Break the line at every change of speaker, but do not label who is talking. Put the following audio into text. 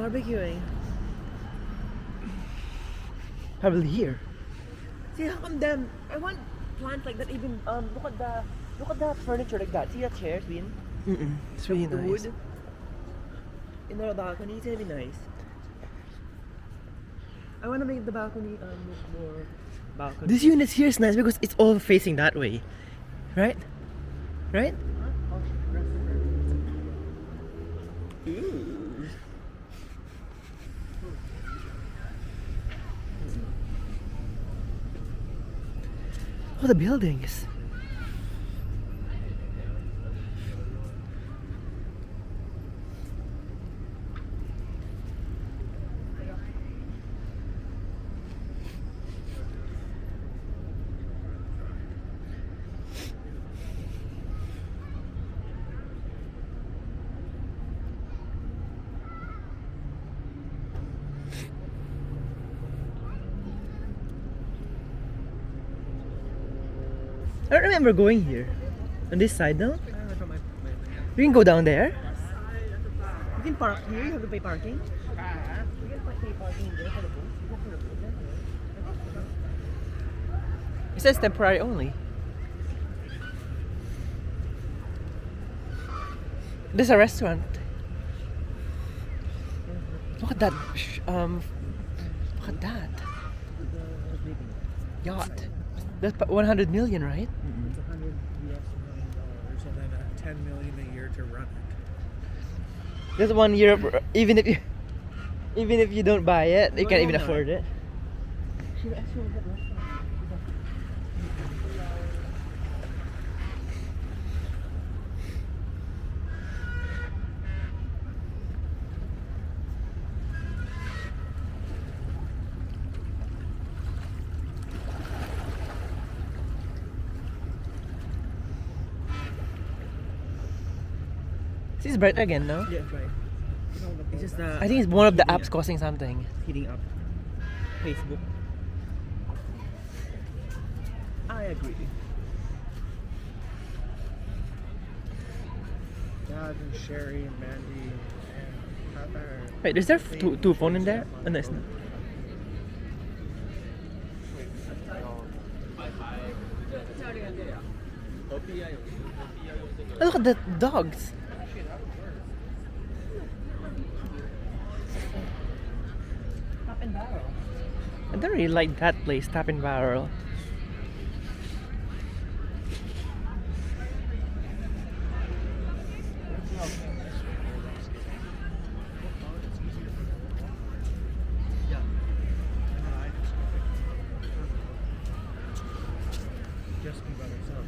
barbecuing.
Probably here.
See how come them? I want plants like that. Even look at the furniture like that. See the chairs, Win?
It's really
The
nice.
wood in the balcony. It's gonna be nice. I want to make the balcony look more balcony.
This unit here is nice because it's all facing that way, right? Right?
Ooh.
Oh, the buildings. I don't remember going here. On this side, no? We can go down there.
You can park here. You have to pay parking. You can pay parking there for the boat. You have for the boat there.
It says temporary only. There's a restaurant. Look at that. Look at that. Yacht. That's 100 million, right?
It's $100 million and then $10 million a year to run it.
That's 1 year. Even if you don't buy it, you can't even afford it. This is bright again, no?
Yeah, right. It's just
I think it's one of the apps causing something.
heating up. Facebook. I agree.
Dad and Sherry and Mandy and Heather.
Wait, is there two phone in there? Oh, no, it's not. Oh, look at the dogs.
Top and barrel.
I don't really like that place, Tap and Barrel.
Just be by myself.